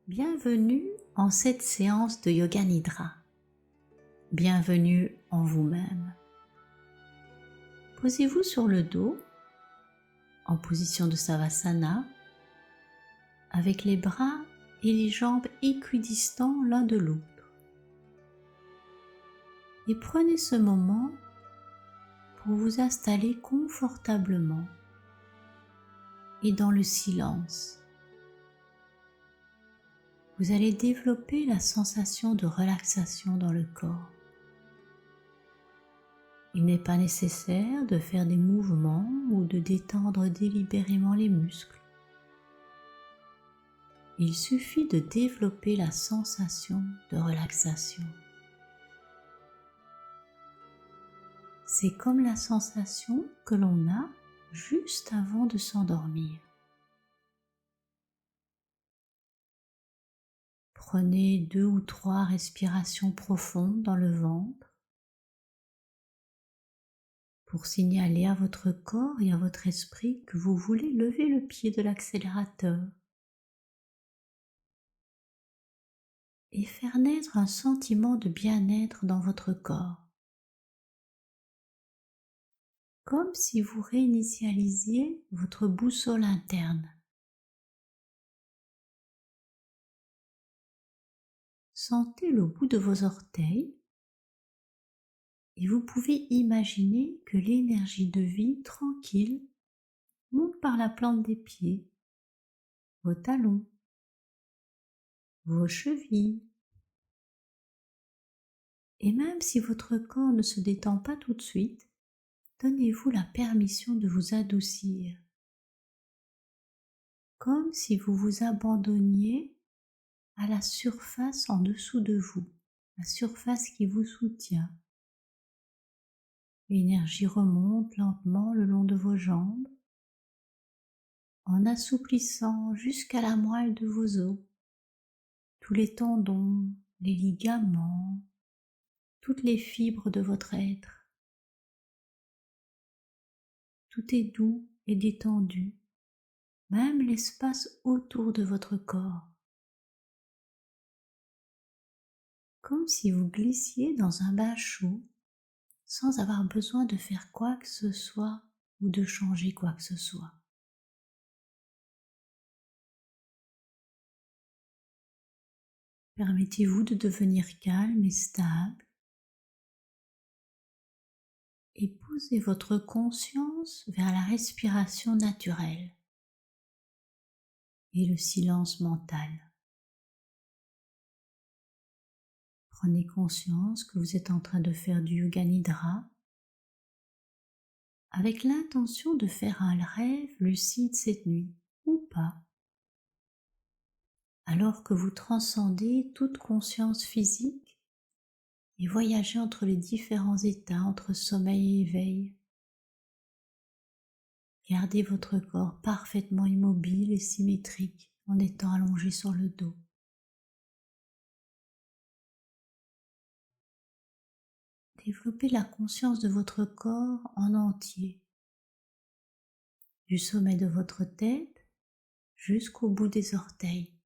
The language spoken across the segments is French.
Bienvenue en cette séance de Yoga Nidra. Bienvenue en vous-même. Posez-vous sur le dos, en position de Savasana, avec les bras et les jambes équidistants l'un de l'autre. Et prenez ce moment pour vous installer confortablement et dans le silence. Vous allez développer la sensation de relaxation dans le corps. Il n'est pas nécessaire de faire des mouvements ou de détendre délibérément les muscles. Il suffit de développer la sensation de relaxation. C'est comme la sensation que l'on a juste avant de s'endormir. Prenez 2 ou 3 respirations profondes dans le ventre pour signaler à votre corps et à votre esprit que vous voulez lever le pied de l'accélérateur et faire naître un sentiment de bien-être dans votre corps, comme si vous réinitialisiez votre boussole interne. Sentez le bout de vos orteils et vous pouvez imaginer que l'énergie de vie tranquille monte par la plante des pieds, vos talons, vos chevilles. Et même si votre corps ne se détend pas tout de suite, donnez-vous la permission de vous adoucir, comme si vous vous abandonniez à la surface en dessous de vous, la surface qui vous soutient. L'énergie remonte lentement le long de vos jambes, en assouplissant jusqu'à la moelle de vos os, tous les tendons, les ligaments, toutes les fibres de votre être. Tout est doux et détendu, même l'espace autour de votre corps. Comme si vous glissiez dans un bain chaud sans avoir besoin de faire quoi que ce soit ou de changer quoi que ce soit. Permettez-vous de devenir calme et stable et posez votre conscience vers la respiration naturelle et le silence mental. Prenez conscience que vous êtes en train de faire du Yoga Nidra avec l'intention de faire un rêve lucide cette nuit, ou pas, alors que vous transcendez toute conscience physique et voyagez entre les différents états, entre sommeil et éveil. Gardez votre corps parfaitement immobile et symétrique en étant allongé sur le dos. Développez la conscience de votre corps en entier, du sommet de votre tête jusqu'au bout des orteils.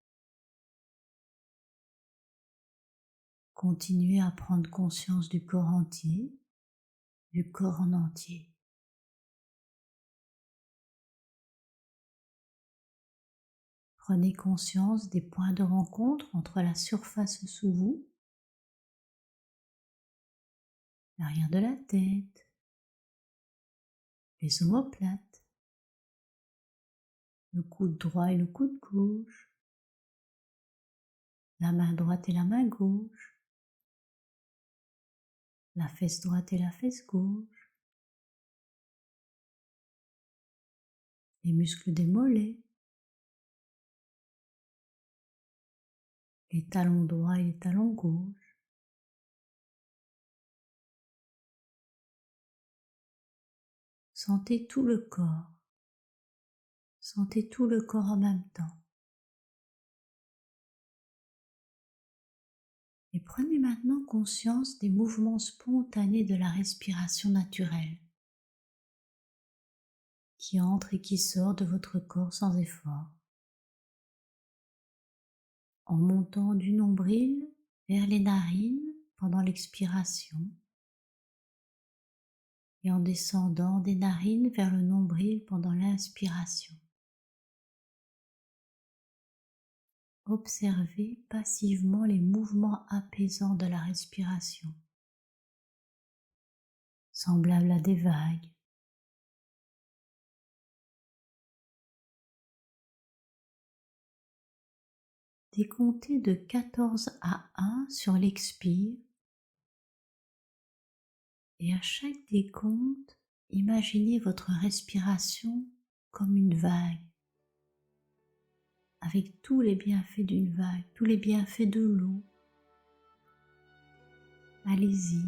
Continuez à prendre conscience du corps entier, du corps en entier. Prenez conscience des points de rencontre entre la surface sous vous, l'arrière de la tête, les omoplates, le coude droit et le coude gauche, la main droite et la main gauche, la fesse droite et la fesse gauche, les muscles des mollets, les talons droits et les talons gauches. Sentez tout le corps. Sentez tout le corps en même temps. Et prenez maintenant conscience des mouvements spontanés de la respiration naturelle qui entre et qui sort de votre corps sans effort. en montant du nombril vers les narines pendant l'expiration et en descendant des narines vers le nombril pendant l'inspiration. Observez passivement les mouvements apaisants de la respiration, semblables à des vagues. Décomptez de 14 à 1 sur l'expire et à chaque décompte, imaginez votre respiration comme une vague, avec tous les bienfaits d'une vague, tous les bienfaits de l'eau. Allez-y.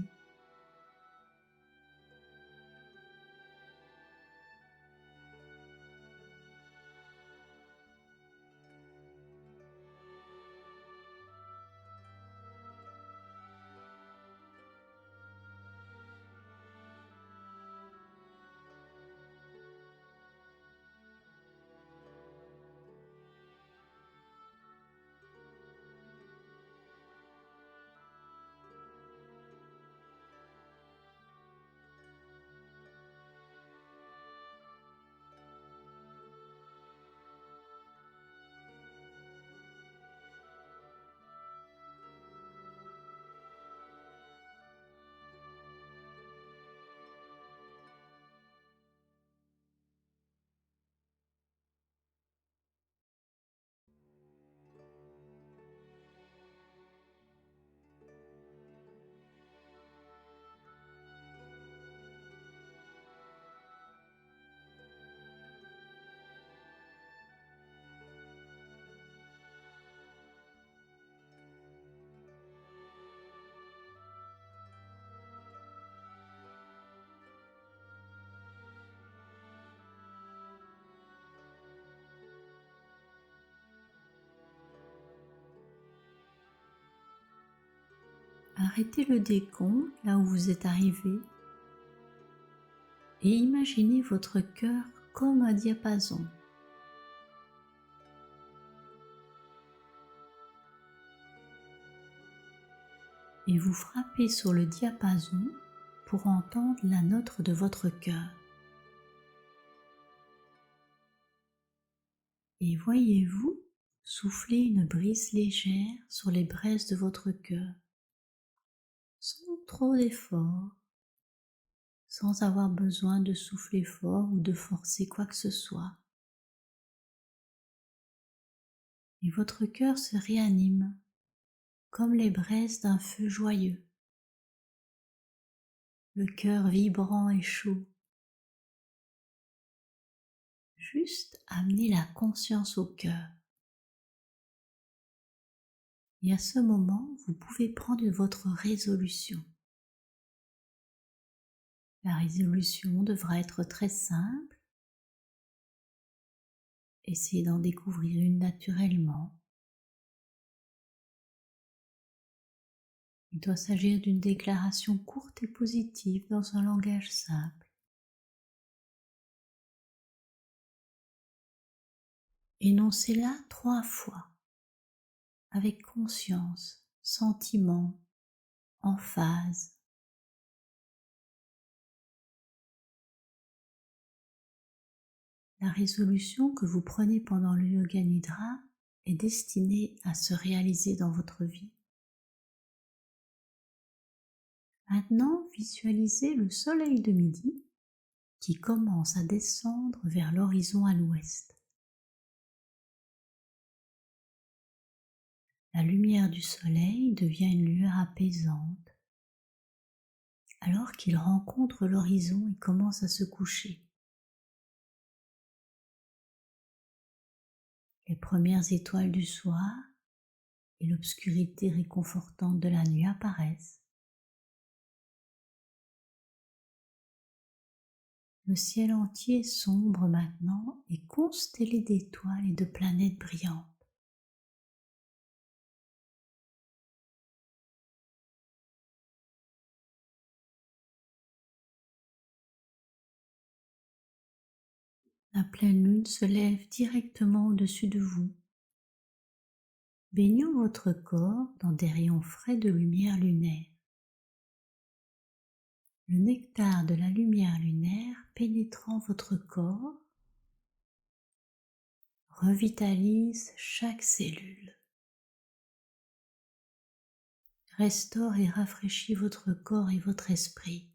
Arrêtez le décompte là où vous êtes arrivé et imaginez votre cœur comme un diapason. Et vous frappez sur le diapason pour entendre la note de votre cœur. Et voyez-vous souffler une brise légère sur les braises de votre cœur, sans trop d'effort, sans avoir besoin de souffler fort ou de forcer quoi que ce soit. Et votre cœur se réanime comme les braises d'un feu joyeux, le cœur vibrant et chaud. Juste amenez la conscience au cœur. Et à ce moment, vous pouvez prendre votre résolution. La résolution devra être très simple. Essayez d'en découvrir une naturellement. Il doit s'agir d'une déclaration courte et positive dans un langage simple. Énoncez-la 3 fois, avec conscience, sentiment, emphase. La résolution que vous prenez pendant le Yoga Nidra est destinée à se réaliser dans votre vie. Maintenant, visualisez le soleil de midi qui commence à descendre vers l'horizon à l'ouest. La lumière du soleil devient une lueur apaisante alors qu'il rencontre l'horizon et commence à se coucher. Les premières étoiles du soir et l'obscurité réconfortante de la nuit apparaissent. Le ciel entier sombre maintenant et constellé d'étoiles et de planètes brillantes. La pleine lune se lève directement au-dessus de vous, baignant votre corps dans des rayons frais de lumière lunaire. Le nectar de la lumière lunaire pénétrant votre corps revitalise chaque cellule, restaure et rafraîchit votre corps et votre esprit.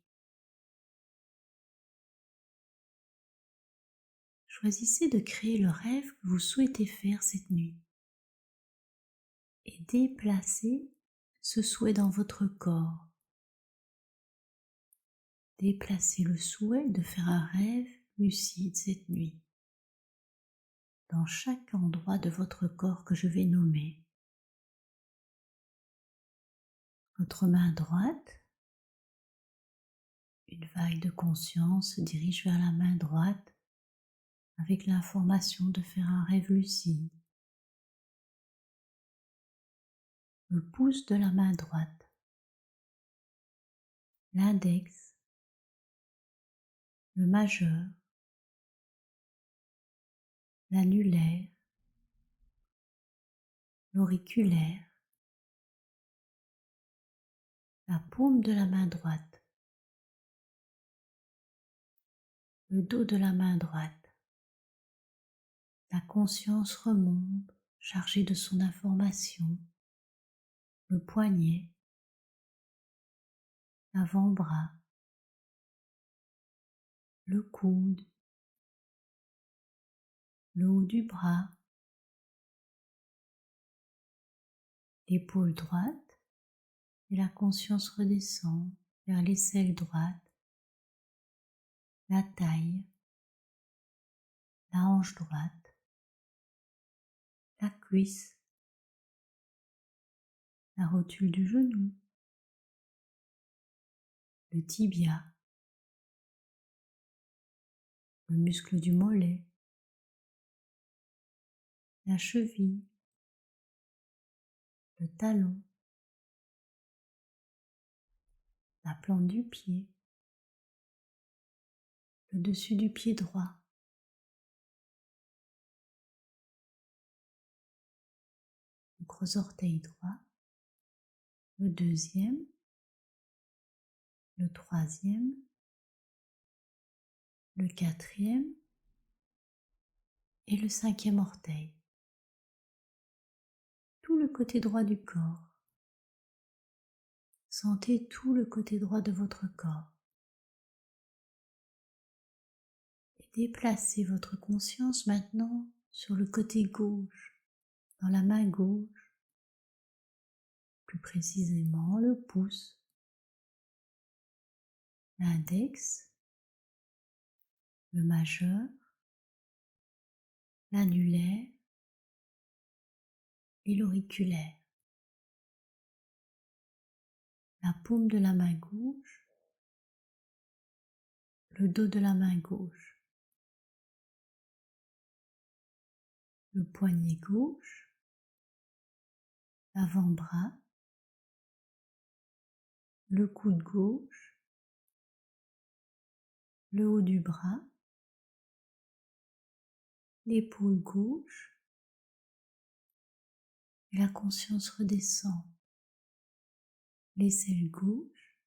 Choisissez de créer le rêve que vous souhaitez faire cette nuit et déplacez ce souhait dans votre corps. Déplacez le souhait de faire un rêve lucide cette nuit dans chaque endroit de votre corps que je vais nommer. Votre main droite, une vague de conscience se dirige vers la main droite avec l'information de faire un rêve lucide. Le pouce de la main droite, l'index, le majeur, l'annulaire, l'auriculaire, la paume de la main droite, le dos de la main droite. La conscience remonte, chargée de son information, le poignet, l'avant-bras, le coude, le haut du bras, l'épaule droite, et la conscience redescend vers l'aisselle droite, la taille, la hanche droite, la cuisse, la rotule du genou, le tibia, le muscle du mollet, la cheville, le talon, la plante du pied, le dessus du pied droit, le gros orteil droit, le deuxième, le troisième, le quatrième et le cinquième orteil. Tout le côté droit du corps. Sentez tout le côté droit de votre corps. Et déplacez votre conscience maintenant sur le côté gauche, dans la main gauche, plus précisément le pouce, l'index, le majeur, l'annulaire et l'auriculaire. La paume de la main gauche, le dos de la main gauche, le poignet gauche, l'avant-bras, le coude gauche, le haut du bras, l'épaule gauche, et la conscience redescend, l'aisselle gauche,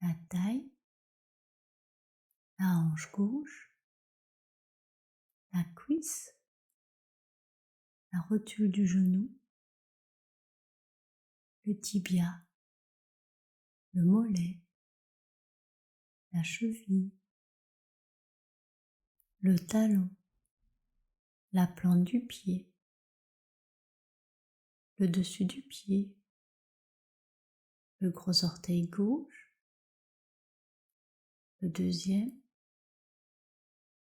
la taille, la hanche gauche, la cuisse, la rotule du genou, le tibia, le mollet, la cheville, le talon, la plante du pied, le dessus du pied, le gros orteil gauche, le deuxième,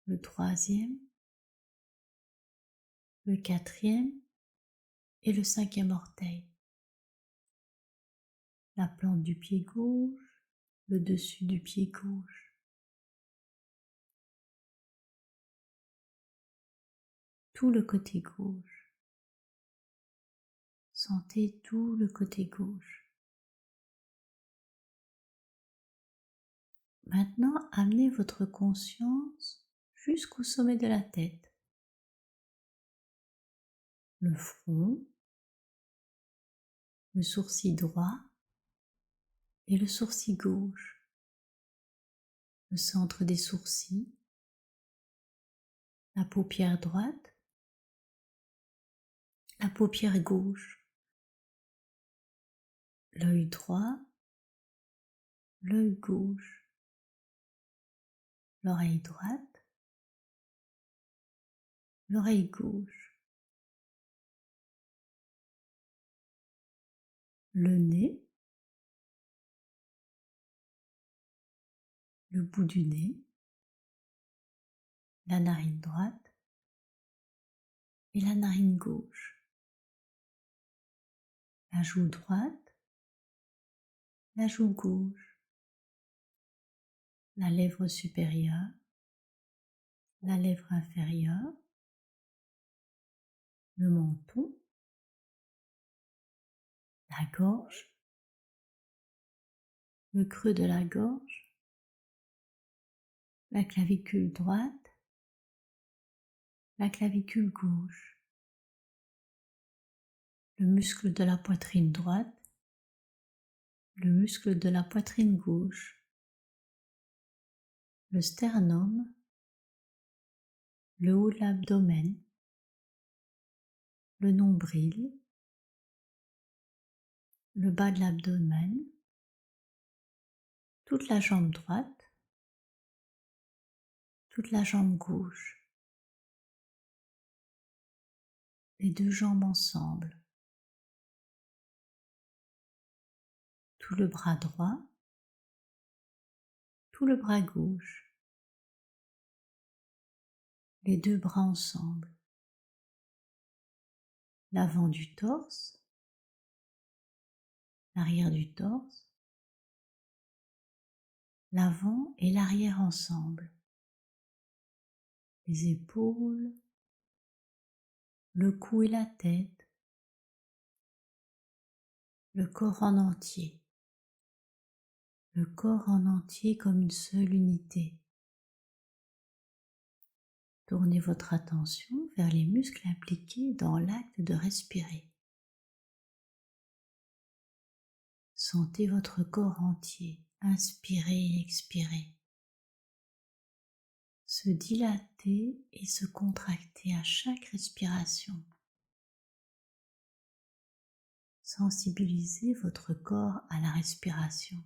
le troisième, le quatrième et le cinquième orteil, la plante du pied gauche, le dessus du pied gauche, tout le côté gauche. Sentez tout le côté gauche. Maintenant, amenez votre conscience jusqu'au sommet de la tête. le front, le sourcil droit et le sourcil gauche, le centre des sourcils, la paupière droite, la paupière gauche, l'œil droit, l'œil gauche, l'oreille droite, l'oreille gauche, le nez, le bout du nez, la narine droite et la narine gauche, la joue droite, la joue gauche, la lèvre supérieure, la lèvre inférieure, le menton, la gorge, le creux de la gorge, la clavicule droite, la clavicule gauche, le muscle de la poitrine droite, le muscle de la poitrine gauche, le sternum, le haut de l'abdomen, le nombril, le bas de l'abdomen, toute la jambe droite, toute la jambe gauche, les deux jambes ensemble, tout le bras droit, tout le bras gauche, les deux bras ensemble, l'avant du torse, l'arrière du torse, l'avant et l'arrière ensemble, les épaules, le cou et la tête, le corps en entier, le corps en entier comme une seule unité. Tournez votre attention vers les muscles impliqués dans l'acte de respirer. Sentez votre corps entier, inspirer et expirer, se dilater et se contracter à chaque respiration. Sensibilisez votre corps à la respiration.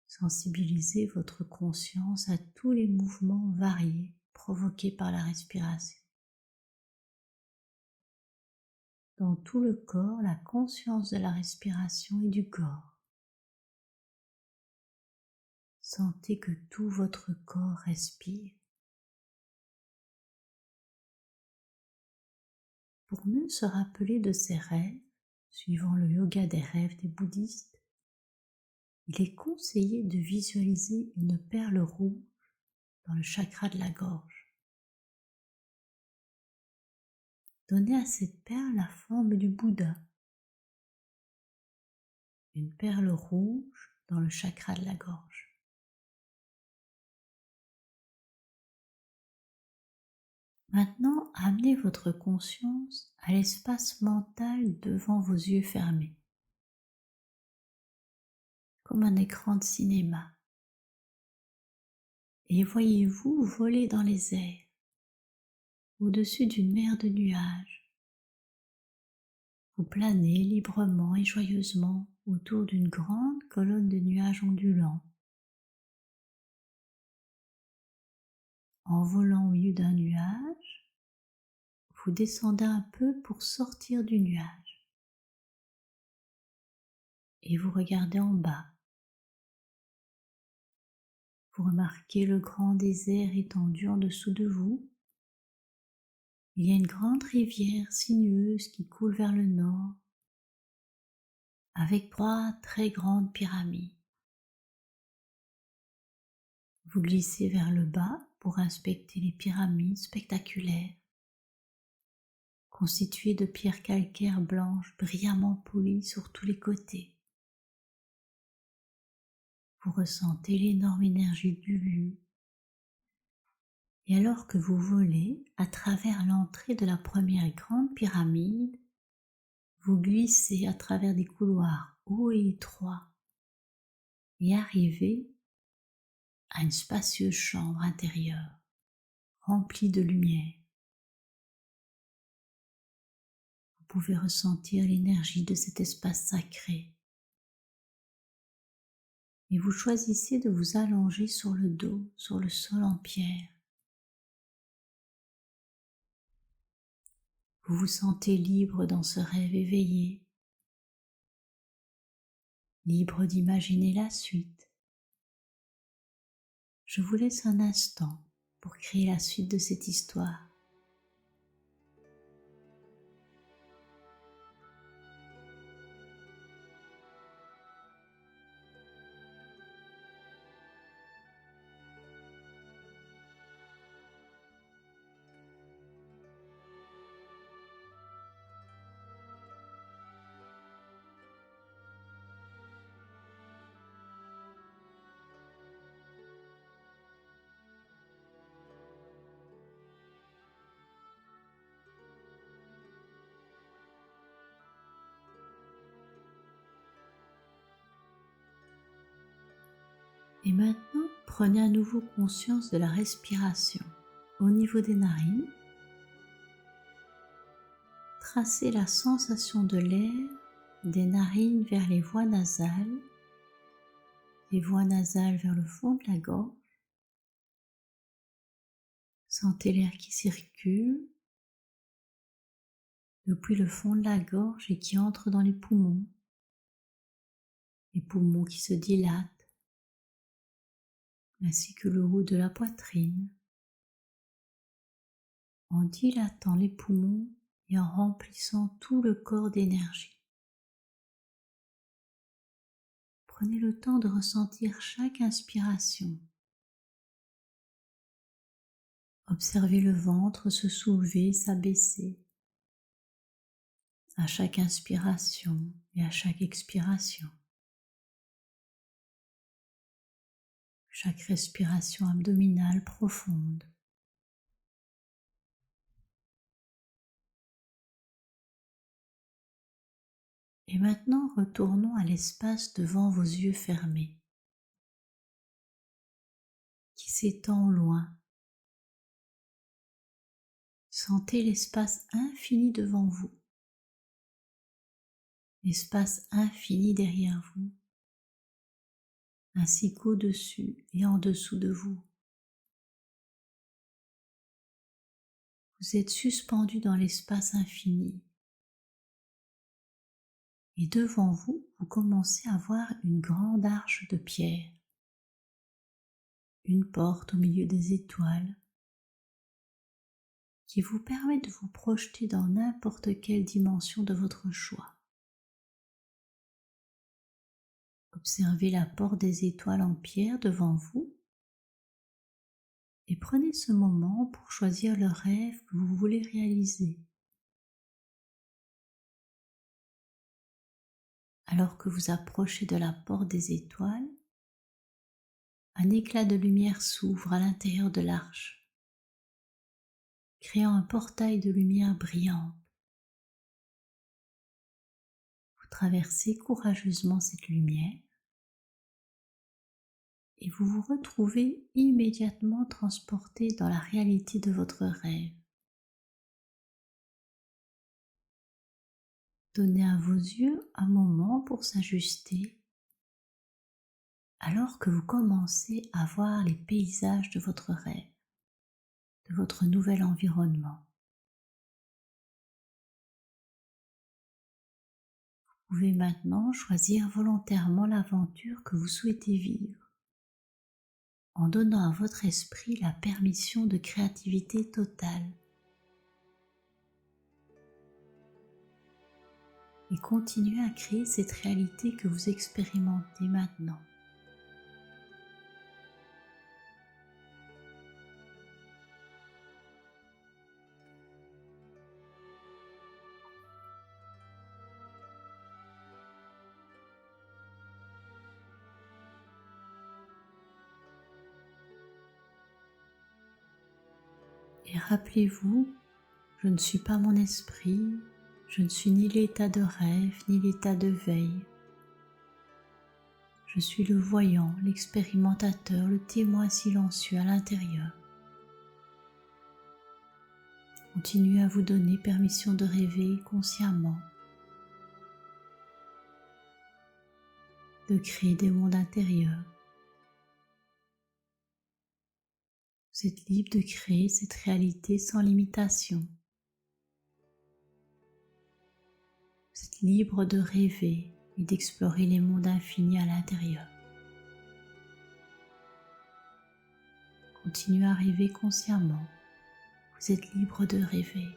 Sensibilisez votre conscience à tous les mouvements variés provoqués par la respiration. Dans tout le corps, la conscience de la respiration et du corps. Sentez que tout votre corps respire. Pour mieux se rappeler de ses rêves, suivant le yoga des rêves des bouddhistes, il est conseillé de visualiser une perle rouge dans le chakra de la gorge. Donnez à cette perle la forme du Bouddha. Une perle rouge dans le chakra de la gorge. Maintenant, amenez votre conscience à l'espace mental devant vos yeux fermés, comme un écran de cinéma. Et voyez-vous voler dans les airs, au-dessus d'une mer de nuages. Vous planez librement et joyeusement autour d'une grande colonne de nuages ondulants. En volant au milieu d'un nuage, vous descendez un peu pour sortir du nuage. Et vous regardez en bas. Vous remarquez le grand désert étendu en dessous de vous. Il y a une grande rivière sinueuse qui coule vers le nord, avec 3 très grandes pyramides. Vous glissez vers le bas pour inspecter les pyramides spectaculaires, constituées de pierres calcaires blanches brillamment polies sur tous les côtés. Vous ressentez l'énorme énergie du lieu Et alors que vous volez à travers l'entrée de la première grande pyramide, vous glissez à travers des couloirs hauts et étroits et arrivez à une spacieuse chambre intérieure remplie de lumière. Vous pouvez ressentir l'énergie de cet espace sacré et vous choisissez de vous allonger sur le dos, sur le sol en pierre. Vous vous sentez libre dans ce rêve éveillé, libre d'imaginer la suite. Je vous laisse un instant pour créer la suite de cette histoire. Et maintenant, prenez à nouveau conscience de la respiration au niveau des narines. Tracez la sensation de l'air des narines vers les voies nasales, les voies nasales vers le fond de la gorge. Sentez l'air qui circule depuis le fond de la gorge et qui entre dans les poumons qui se dilatent, ainsi que le haut de la poitrine, en dilatant les poumons et en remplissant tout le corps d'énergie. Prenez le temps de ressentir chaque inspiration. Observez le ventre se soulever, s'abaisser à chaque inspiration et à chaque expiration. Chaque respiration abdominale profonde. Et maintenant, retournons à l'espace devant vos yeux fermés, qui s'étend au loin. Sentez l'espace infini devant vous, l'espace infini derrière vous, ainsi qu'au-dessus et en dessous de vous. Vous êtes suspendu dans l'espace infini. Et devant vous, vous commencez à voir une grande arche de pierre, une porte au milieu des étoiles, qui vous permet de vous projeter dans n'importe quelle dimension de votre choix. Observez la porte des étoiles en pierre devant vous et prenez ce moment pour choisir le rêve que vous voulez réaliser. Alors que vous approchez de la porte des étoiles, un éclat de lumière s'ouvre à l'intérieur de l'arche, créant un portail de lumière brillante. Vous traversez courageusement cette lumière et vous vous retrouvez immédiatement transporté dans la réalité de votre rêve. Donnez à vos yeux un moment pour s'ajuster alors que vous commencez à voir les paysages de votre rêve, de votre nouvel environnement. Vous pouvez maintenant choisir volontairement l'aventure que vous souhaitez vivre, en donnant à votre esprit la permission de créativité totale. Et continuez à créer cette réalité que vous expérimentez maintenant. Et rappelez-vous, je ne suis pas mon esprit, je ne suis ni l'état de rêve, ni l'état de veille. Je suis le voyant, l'expérimentateur, le témoin silencieux à l'intérieur. Continuez à vous donner permission de rêver consciemment, de créer des mondes intérieurs. Vous êtes libre de créer cette réalité sans limitation. Vous êtes libre de rêver et d'explorer les mondes infinis à l'intérieur. Continuez à rêver consciemment. Vous êtes libre de rêver.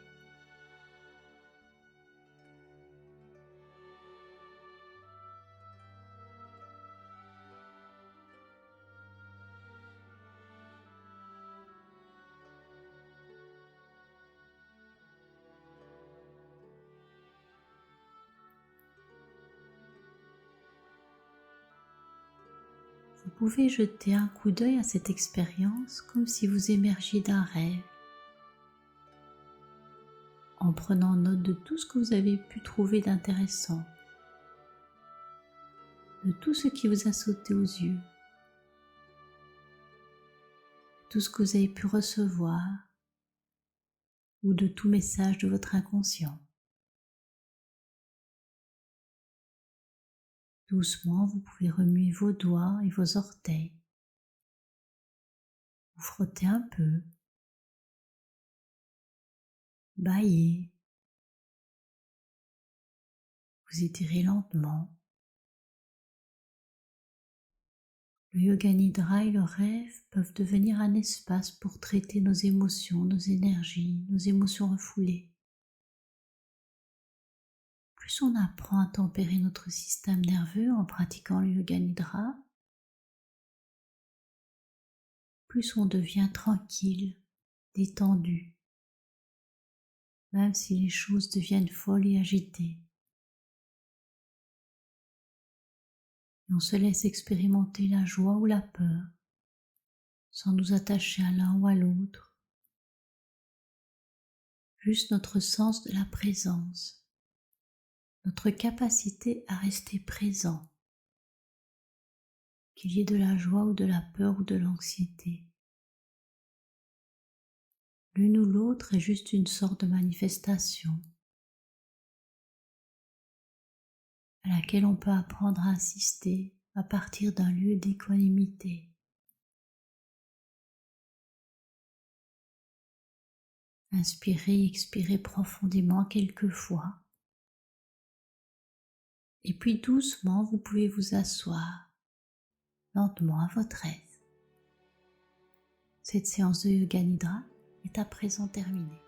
Vous pouvez jeter un coup d'œil à cette expérience comme si vous émergiez d'un rêve, en prenant note de tout ce que vous avez pu trouver d'intéressant, de tout ce qui vous a sauté aux yeux, de tout ce que vous avez pu recevoir ou de tout message de votre inconscient. Doucement, vous pouvez remuer vos doigts et vos orteils. Vous frottez un peu, bâillez, vous étirez lentement. Le yoga nidra et le rêve peuvent devenir un espace pour traiter nos émotions, nos énergies, nos émotions refoulées. Plus on apprend à tempérer notre système nerveux en pratiquant le yoga nidra, plus on devient tranquille, détendu, même si les choses deviennent folles et agitées. Et on se laisse expérimenter la joie ou la peur, sans nous attacher à l'un ou à l'autre. Juste notre sens de la présence, notre capacité à rester présent, qu'il y ait de la joie ou de la peur ou de l'anxiété. L'une ou l'autre est juste une sorte de manifestation à laquelle on peut apprendre à assister à partir d'un lieu d'équanimité. Inspirez et expirez profondément quelques fois. Et puis doucement, vous pouvez vous asseoir lentement à votre aise. Cette séance de Yoga Nidra est à présent terminée.